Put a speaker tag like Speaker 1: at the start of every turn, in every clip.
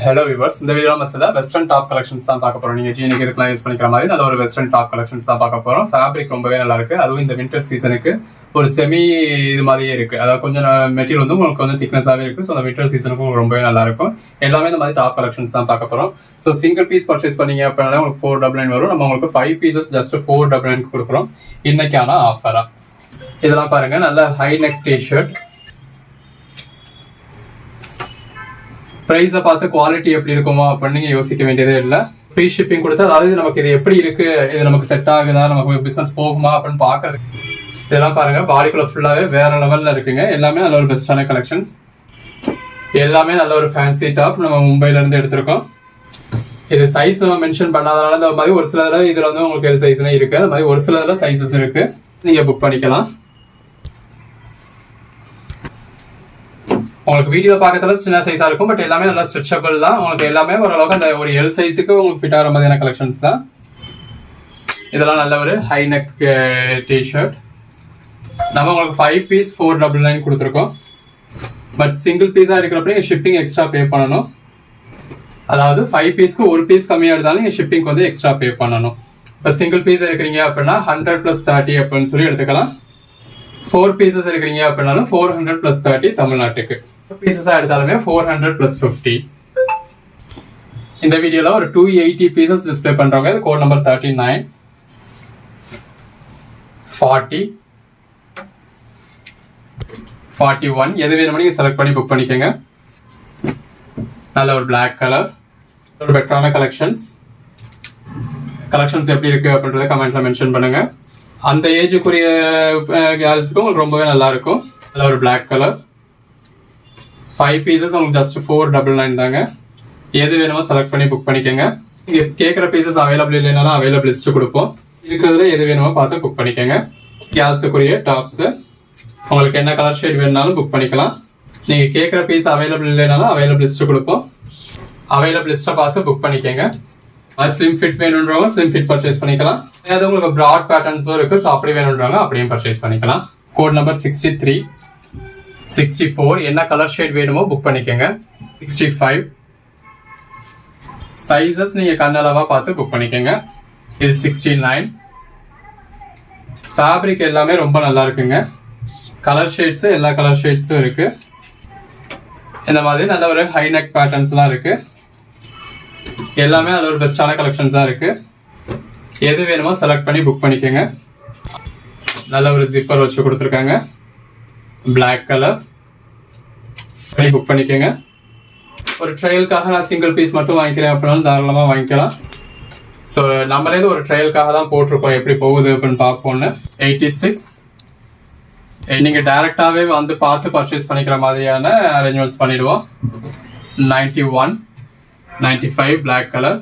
Speaker 1: Hello viewers, இந்த video நம்ம western top collections தான் பார்க்க போறோம். நீங்க ஜீனுக்கு இதுக்கெல்லாம் யூஸ் பண்ணிக்கிற மாதிரி நல்ல ஒரு வெஸ்டர்ன் டாப் கலெக்ஷன்ஸ் தான் பார்க்க போறோம். ஃபேப்ரிக் ரொம்பவே நல்லா இருக்கு. அதுவும் இந்த வின்டர் சீசனுக்கு ஒரு செமி இது மாதிரியே இருக்கு. அதாவது கொஞ்சம் மெட்டீரியல் வந்து உங்களுக்கு கொஞ்சம் திக்னஸாவே இருக்கு. ஸோ அந்த வின்டர் சீசனுக்கு உங்களுக்கு ரொம்பவே நல்லா இருக்கும். எல்லாமே இந்த மாதிரி டாப் கலெக்ஷன்ஸ் தான் பார்க்க போறோம். ஸோ சிங்கிள் பீஸ் பர்ச்சேஸ் பண்ணீங்க அப்படின்னா உங்களுக்கு 499 வரும். நம்ம உங்களுக்கு 5 பீசஸ் ஜஸ்ட் 499 கொடுக்குறோம். இன்னைக்கான ஆஃபரா இதெல்லாம் பாருங்க. நல்ல ஹை நெக் டிஷர்ட். பிரைஸை பார்த்து குவாலிட்டி எப்படி இருக்குமோ அப்படின்னு நீங்க யோசிக்க வேண்டியதே இல்லை. ஃப்ரீ ஷிப்பிங் கொடுத்து, அதாவது நமக்கு இது எப்படி இருக்கு, இது நமக்கு செட் ஆகுதா, நமக்கு பிசினஸ் போகுமா அப்படின்னு பாக்குறது. இதெல்லாம் பாருங்க, பாடிக்குள்ள ஃபுல்லாவே வேற லெவல்ல இருக்குங்க. எல்லாமே நல்ல ஒரு பெஸ்டான கலெக்ஷன்ஸ். எல்லாமே நல்ல ஒரு ஃபேன்சி டாப் நம்ம மும்பைல இருந்து எடுத்திருக்கோம். இது சைஸ் மென்ஷன் பண்ணாதனால இந்த மாதிரி ஒரு சில இதுல வந்து உங்களுக்கு எல் சைஸ்னே இருக்கு. அந்த மாதிரி ஒரு சில சைசஸ் இருக்கு, நீங்க புக் பண்ணிக்கலாம். உங்களுக்கு வீடியோ பார்க்கறதுல சின்ன சைஸா இருக்கும், பட் எல்லாமே நல்லா ஸ்ட்ரெச்சபிள் தான். உங்களுக்கு எல்லாமே ஓரளவுக்கு அந்த ஒரு எல் சைஸுக்கு உங்களுக்கு ஃபிட் ஆகிற மாதிரியான கலெக்ஷன்ஸ் தான். இதெல்லாம் நல்ல ஒரு ஹை நெக் டிஷர்ட். நம்ம உங்களுக்கு 5 பீஸ் 499 கொடுத்துருக்கோம். பட் சிங்கிள் பீஸா இருக்கிறப்ப நீங்க ஷிப்பிங் எக்ஸ்ட்ரா பே பண்ணணும். அதாவது 5 பீஸ்க்கு ஒரு பீஸ் கம்மியா இருந்தாலும் நீங்க ஷிப்பிங் வந்து எக்ஸ்ட்ரா பே பண்ணணும். இப்போ சிங்கிள் பீஸ் எடுக்கிறீங்க அப்படின்னா 100 + 30 அப்படின்னு சொல்லி எடுத்துக்கலாம். 4 பீசஸ் எடுக்கிறீங்க அப்படின்னாலும் 400 + 30 தமிழ்நாட்டுக்கு. பீசஸா எடுத்தாலுமே 400 + 50. இந்த வீடியோல ஒரு 280 பீசஸ் டிஸ்ப்ளே பண்றவங்க இது கோட் நம்பர் 39 40 41 எது வேணுமோ நீங்க செலக்ட் பண்ணி புக் பண்ணிக்கோங்க. நல்ல ஒரு பிளாக் கலர், ஒரு பெட்டரான கலெக்ஷன்ஸ் எப்படி இருக்கு அப்படின்றத கமெண்ட்ல மென்ஷன் பண்ணுங்க. அந்த ஏஜுக்குரிய கேர்ள்ஸுக்கும் உங்களுக்கு ரொம்பவே நல்லா இருக்கும். நல்ல ஒரு பிளாக் கலர். 5 பீசஸ் உங்களுக்கு ஜஸ்ட் 499 தாங்க. எது வேணுமோ செலக்ட் பண்ணி புக் பண்ணிக்கோங்க. நீங்க கேட்குற பீசஸ் அவைலபிள் இல்லைனாலும் அவைலபிள் லிஸ்ட் கொடுப்போம். இருக்கிறதுல எது வேணுமோ பார்த்து புக் பண்ணிக்கோங்க. கேர்ள்ஸுக்குரிய டாப்ஸ் உங்களுக்கு என்ன கலர் ஷேட் வேணுனாலும் புக் பண்ணிக்கலாம். நீங்க கேட்குற பீஸ் அவைலபிள் இல்லைனாலும் அவைலபிள் லிஸ்ட் கொடுப்போம். அவைலபிள் லிஸ்ட்டை பார்த்து புக் பண்ணிக்கோங்க. ஸ்லிம் ஃபிட் வேணுன்றவங்க ஸ்லிம் ஃபிட் பர்ச்சேஸ் பண்ணிக்கலாம். அதாவது உங்களுக்கு ப்ராட் பேட்டர்ன்ஸும் இருக்கு. ஸோ அப்படி வேணுன்றவங்க அப்படியும் பர்ச்சேஸ் பண்ணிக்கலாம். கோட் நம்பர் 63 64 என்ன கலர் ஷேட் வேணுமோ புக் பண்ணிக்கோங்க. 65 சைசஸ் நீங்க கண்ணளவா பார்த்து புக் பண்ணிக்கோங்க. இது 69. ஃபேப்ரிக் எல்லாமே ரொம்ப நல்லா இருக்குங்க. கலர் ஷேட்ஸ் எல்லா கலர் ஷேட்ஸும் இருக்கு. இந்த மாதிரி நல்ல ஒரு ஹை நெக் பேட்டர்ன்ஸ்லாம் இருக்கு. எல்லாமே நல்ல ஒரு பெஸ்டான கலெக்ஷன்ஸா இருக்கு. எது வேணுமோ செலக்ட் பண்ணி புக் பண்ணிக்கோங்க. நல்ல ஒரு ஜிப்பர் வச்சு கொடுத்துருக்காங்க. பிளாக் கலர் புக் பண்ணிக்கோங்க. ஒரு ட்ரையலுக்காக நான் சிங்கிள் பீஸ் மட்டும் வாங்கிக்கிறேன் அப்படின்னாலும் தாராளமாக வாங்கிக்கலாம். ஸோ நம்மளே ஒரு ட்ரையலுக்காக தான் போட்டிருக்கோம், எப்படி போகுது அப்படின்னு பார்ப்போம்னு. 86 நீங்கள் டைரெக்டாகவே வந்து பார்த்து பர்ச்சேஸ் பண்ணிக்கிற மாதிரியான அரேஞ்ச்மெண்ட்ஸ் பண்ணிடுவோம். 91 95 பிளாக் கலர்.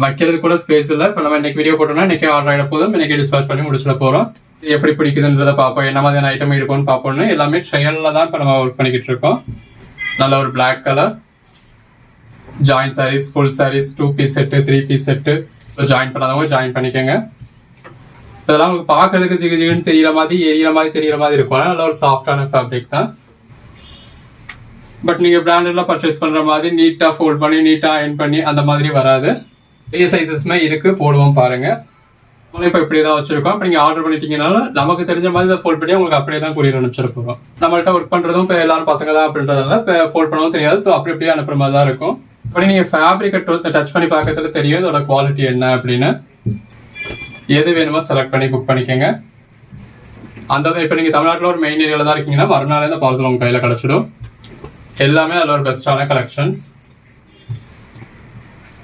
Speaker 1: வைக்கிறது கூட ஸ்பேஸ் இல்லை. இப்போ நம்ம இன்னைக்கு வீடியோ போட்டோம்னா இன்னைக்கு ஆர்டர் ஆகிட போதும். இன்னைக்கு டிஸ்பேச் பண்ணி முடிச்சுட போகிறோம். எப்படி பிடிக்குதுன்றதை பார்ப்போம், என்ன மாதிரியான ஐட்டம் எடுப்போம்னு பார்ப்போம்னு. எல்லாமே ட்ரையலில் தான் இப்போ நம்ம ஒர்க் பண்ணிக்கிட்டு இருக்கோம். நல்ல ஒரு black colour. Join saris, full saris, 2 piece set, 3 piece set. Join பண்ணாதவங்க ஜாயின் பண்ணிக்கோங்க. இதெல்லாம் உங்களுக்கு பார்க்கறதுக்கு ஜிகு ஜிகுன்னு தெரியற மாதிரி தெரியற மாதிரி இருக்கும். நல்ல ஒரு சாஃப்டான ஃபேப்ரிக் தான். பட் நீங்க பிராண்டட்லாம் பர்ச்சேஸ் பண்ற மாதிரி நீட்டா ஃபோல்ட் பண்ணி நீட்டா அயர்ன் பண்ணி அந்த மாதிரி வராது. பெரிய சைசஸ்மே இருக்கு, போடுவோம் பாருங்க. இப்போ இப்படி தான் வச்சிருக்கோம். இப்போ நீங்க ஆர்டர் பண்ணிட்டீங்கனாலும் நமக்கு தெரிஞ்ச மாதிரி இதை ஃபோல்ட் பண்ணி உங்களுக்கு அப்படியே தான் கொரியர் அனுப்பிச்சிருப்போம். நம்மள்ட்ட ஒர்க் பண்றதும் இப்போ எல்லாரும் பசங்க தான் அப்படின்றதுனால இப்போ ஃபோல்ட் பண்ணவும் தெரியாது. ஸோ அப்படியே அனுப்புற மாதிரி தான் இருக்கும். இப்போ நீங்க ஃபேப்ரிக்கை டச் பண்ணி பார்க்கறதுல தெரியும் இதோட குவாலிட்டி என்ன அப்படின்னு. எது வேணுமோ செலக்ட் பண்ணி புக் பண்ணிக்கோங்க. அந்த இப்போ நீங்க தமிழ்நாட்டில் ஒரு மெயின் ஏரியாவில் தான் இருக்கீங்கன்னா மறுநாளே இந்த பார்சல் உங்க கையில் கிடைச்சிடும். எல்லாமே நல்ல ஒரு பெஸ்டான கலெக்ஷன்ஸ்.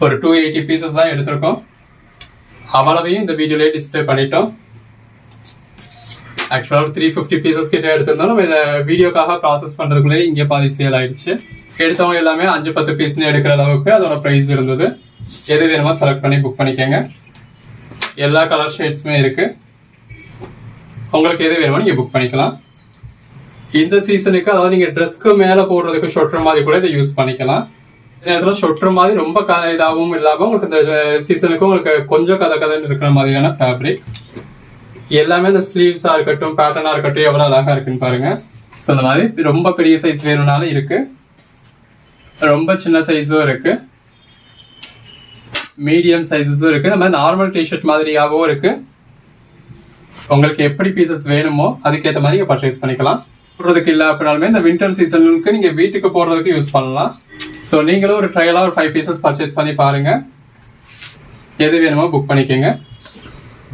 Speaker 1: ஒரு 280 பீசஸ் தான் எடுத்திருக்கோம். அவ்வளவையும் இந்த வீடியோலேயே டிஸ்பிளே பண்ணிட்டோம். ஆக்சுவலாக ஒரு 350 பீசஸ் கிட்ட எடுத்திருந்தோம். இதை வீடியோக்காக ப்ராசஸ் பண்ணுறதுக்குள்ளே இங்கே பாதி சேல் ஆயிடுச்சு. எடுத்தவங்க எல்லாமே 5-10 பீஸ்னு எடுக்கிற அளவுக்கு அதோட ப்ரைஸ் இருந்தது. எது வேணுமோ செலக்ட் பண்ணி புக் பண்ணிக்கோங்க. எல்லா கலர் ஷேட்ஸுமே இருக்கு. உங்களுக்கு எது வேணுமோ நீங்கள் புக் பண்ணிக்கலாம். இந்த சீசனுக்கு அதாவது நீங்கள் ட்ரெஸ்க்கு மேலே போடுறதுக்கு ஷொட்டர் மாதிரி கூட இதை யூஸ் பண்ணிக்கலாம். இந்த நேரத்தில் ஷொட்டர் மாதிரி ரொம்ப இதாகவும் இல்லாமல் உங்களுக்கு இந்த சீசனுக்கு உங்களுக்கு கொஞ்சம் கதைன்னு இருக்கிற மாதிரியான ஃபேப்ரிக். எல்லாமே இந்த ஸ்லீவ்ஸாக இருக்கட்டும், பேட்டர்னாக இருக்கட்டும், எவ்வளோ அழகாக இருக்குன்னு பாருங்க. ஸோ இந்த மாதிரி ரொம்ப பெரிய சைஸ் வேணும்னாலும் இருக்கு, ரொம்ப சின்ன சைஸும் இருக்கு. மீடியம் சைஸஸும் இருக்கு. இந்த மாதிரி நார்மல் டிஷர்ட் மாதிரியாகவும் இருக்கு. உங்களுக்கு எப்படி பீசஸ் வேணுமோ அதுக்கேற்ற மாதிரி நீங்க பர்ச்சேஸ் பண்ணிக்கலாம். போடுறதுக்கு இல்லை அப்படின்னாலுமே இந்த வின்டர் சீசனுக்கு நீங்க வீட்டுக்கு போடுறதுக்கு யூஸ் பண்ணலாம். ஸோ நீங்களும் ஒரு ட்ரையலா ஒரு 5 பீசஸ் பர்ச்சேஸ் பண்ணி பாருங்க. எது வேணுமோ புக் பண்ணிக்கோங்க.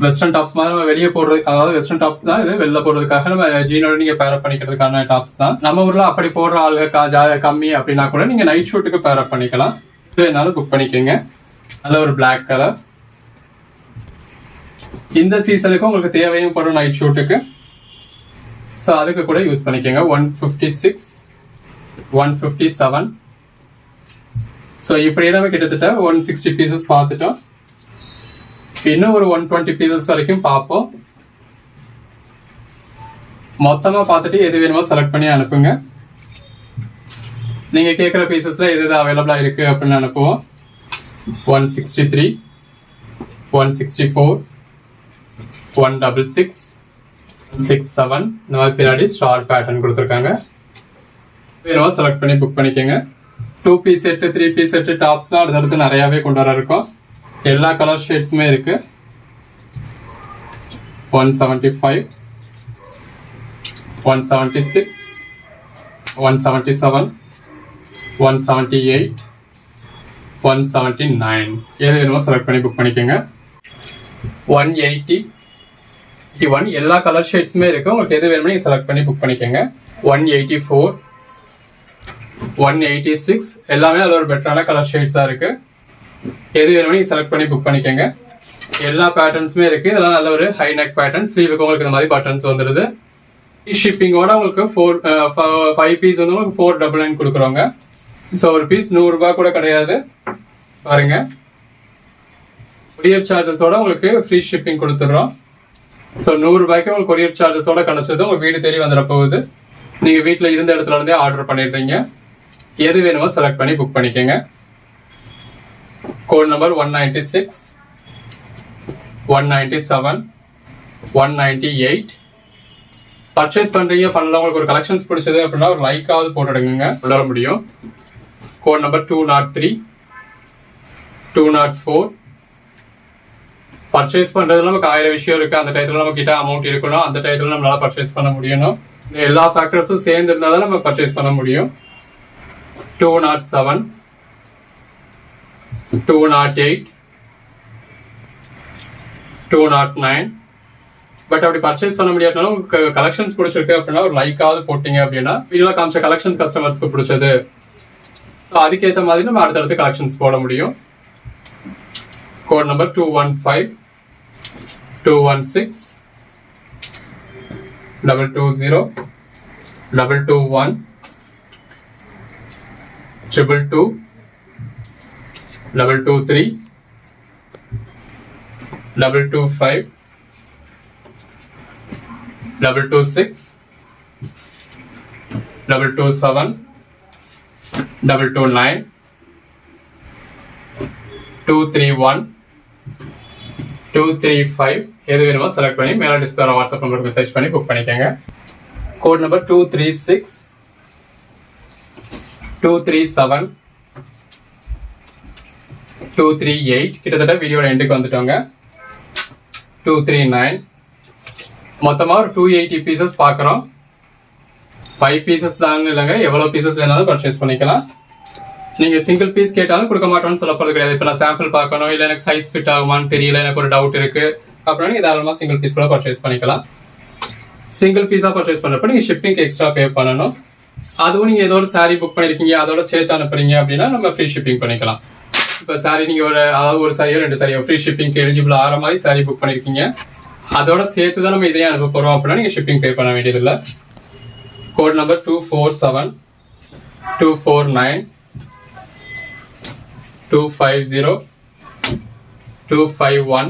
Speaker 1: வெஸ்டர்ன் டாப்ஸ் மாதிரி நம்ம வெளியே போடுறது, அதாவது வெஸ்டர்ன் டாப்ஸ் தான் இது, வெளில போடுறதுக்காக நம்ம ஜீனோட நீங்க பேரப் பண்ணிக்கிறதுக்கான டாப்ஸ் தான். நம்ம ஊர்ல அப்படி போடுற ஆளுங்க கம்மி அப்படின்னா கூட நீங்க நைட் ஷூட்டுக்கு பேரப் பண்ணிக்கலாம். இது வேணாலும் புக் பண்ணிக்கோங்க. நல்ல ஒரு பிளாக் கலர். இந்த சீசனுக்கு உங்களுக்கு தேவையும் படும் நைட் ஷூட்டுக்கு. ஸோ அதுக்கு கூட யூஸ் பண்ணிக்கோங்க. 156, 157. ஸோ இப்படி நம்ம கிட்டத்தட்ட 160 பீசஸ் பார்த்துட்டோம். இன்னும் ஒரு 120 பீசஸ் வரைக்கும் பார்ப்போம். மொத்தமா பார்த்துட்டு எது வேணுமோ செலக்ட் பண்ணி அனுப்புங்க. நீங்க கேட்குற பீசஸ்ல எது எது அவைலபிளா இருக்கு அப்படின்னு அனுப்புவோம். 163, 164, 166, 167. இந்த மாதிரி பின்னாடி ஸ்டார் பேட்டர்ன் கொடுத்துருக்காங்க. வேணுமோ செலக்ட் பண்ணி புக் பண்ணிக்கோங்க. 2 பீஸ் செட்டு, 3 பீஸ் செட்டு, டாப்ஸ்லாம் அடுத்தடுத்து நிறையாவே கொண்டு வர இருக்கும். எல்லா கலர் ஷேட்ஸுமே இருக்கு. 175, 176, 177, 178, 179. எது வேணுமோ செலக்ட் பண்ணி புக் பண்ணிக்கோங்க. 180, 181. எல்லா கலர் ஷேட்ஸுமே இருக்கு. உங்களுக்கு எது வேணுமோ நீங்க செலக்ட் பண்ணி புக் பண்ணிக்கோங்க. 184, 186. எல்லாமே அது ஒரு பெட்டரான கலர் ஷேட்ஸா இருக்கு. எது வேணுமோ நீங்க செலக்ட் பண்ணி புக் பண்ணிக்கோங்க. எல்லா பேட்டர்ன்ஸுமே இருக்கு. இதெல்லாம் நல்ல ஒரு ஹை நெக் பேட்டர்ன். ஸ்லீவுக்கு உங்களுக்கு இந்த மாதிரி பட்டன்ஸ் வந்துடுது. ஷிப்பிங்கோட உங்களுக்கு 5 பீஸ் வந்து உங்களுக்கு 499 கொடுக்குறோங்க. ஸோ ஒரு பீஸ் 100 ரூபாய் கூட கிடையாது. பாருங்க, கொரியர் சார்ஜஸோட உங்களுக்கு ஃப்ரீ ஷிப்பிங் கொடுத்துட்றோம். ஸோ 100 ரூபாய்க்கு உங்களுக்கு கொரியர் சார்ஜஸோட கிடைச்சது உங்களுக்கு வீடு தேடி வந்துட போகுது. நீங்க வீட்டில் இருந்த இடத்துல இருந்தே ஆர்டர் பண்ணிடுறீங்க. எது வேணுமோ செலக்ட் பண்ணி புக் பண்ணிக்கோங்க. Code number 196, 197, 198. பர்ச்சேஸ் பண்றீங்க பண்ணல, உங்களுக்கு ஒரு கலெக்ஷன்ஸ் பிடிச்சது அப்படின்னா ஒரு லைக்காவது போட்டுடுங்க, வளர முடியும். Code number 203, 204. பர்ச்சேஸ் பண்றதுல நமக்கு 1000 விஷயம் இருக்கு. அந்த டயத்துல நம்ம கிட்ட அமௌண்ட் இருக்கணும். அந்த டயத்துல நம்மளால பர்ச்சேஸ் பண்ண முடியணும். எல்லா ஃபேக்டர்ஸும் சேர்ந்து இருந்தா தான் நம்ம பர்ச்சேஸ் பண்ண முடியும். 207, 208, 209. பட் அப்படி பர்ச்சேஸ் பண்ண முடியாதுனாலும் உங்களுக்கு கலெக்ஷன்ஸ் பிடிச்சிருக்கு அப்படின்னா ஒரு லைக்காவது போட்டீங்க அப்படின்னா வீடியோல காமிச்ச கலெக்ஷன்ஸ் கஸ்டமர்ஸ்க்கு பிடிச்சது. ஸோ அதுக்கேற்ற மாதிரி நம்ம அடுத்தடுத்து கலெக்ஷன்ஸ் போட முடியும். Code number 215, 216, 220, 221, 222, 223, 225, 226, 227, 229, 231, 235. எது வேணுமோ செலக்ட் பண்ணி மேல டிஸ்பிளே வாட்ஸ்அப் நம்பருக்கு மெசேஜ் பண்ணி புக் பண்ணிக்கோங்க. Code number 236, 237, 238. கிட்டத்தட்ட வீடியோட எண்டுக்கு வந்துட்டோங்க. 239. மொத்தமா ஒரு 280 பீசஸ் பார்க்குறோம். 5 பீசஸ் தான் இல்லைங்க, எவ்வளோ பீசஸ் வேணாலும் பர்ச்சேஸ் பண்ணிக்கலாம். நீங்க சிங்கிள் பீஸ் கேட்டாலும் கொடுக்க மாட்டோம்னு சொல்ல போறது கிடையாது. இப்போ நான் சாம்பிள் பார்க்கணும், இல்லை எனக்கு சைஸ் ஃபிட் ஆகுமான்னு தெரியல, எனக்கு ஒரு டவுட் இருக்கு அப்படின்னா நீங்க தாராளமாக சிங்கிள் பீஸ் கூட பர்ச்சேஸ் பண்ணிக்கலாம். சிங்கிள் பீஸா பர்ச்சேஸ் பண்ணப்போ நீங்க ஷிப்பிங்க்கு எக்ஸ்ட்ரா பே பண்ணணும். அதுவும் நீங்க ஏதோ ஒரு சாரீ புக் பண்ணிருக்கீங்க, அதோட சேர்த்து அனுப்புறீங்க அப்படின்னா நம்ம ஃப்ரீ ஷிப்பிங் பண்ணிக்கலாம். இப்போ சாரீ நீங்க அதாவது ஒரு சாரியோ 2 சாரியோ ஃப்ரீ ஷிப்பிங்க்கு எலிஜிபிள் ஆகிற மாதிரி சாரீ புக் பண்ணிருக்கீங்க, அதோட சேர்த்து தான் நம்ம இதையே அனுப்ப போறோம் அப்படின்னா நீங்க ஷிப்பிங் பே பண்ண வேண்டியதில்லை. Code number 247, 249, 250, 251,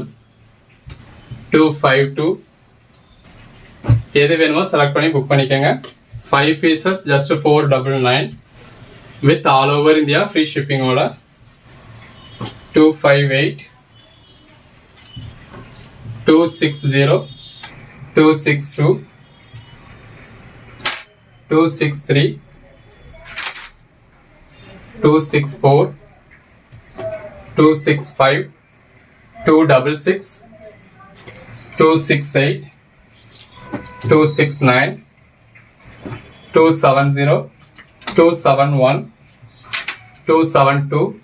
Speaker 1: 252. எது வேணுமோ செலக்ட் பண்ணி புக் பண்ணிக்கோங்க. 5 pieces just 499 with all over India free ஷிப்பிங்கோட. 258, 260, 262, 263, 264, 265 266 268 269 270 271 272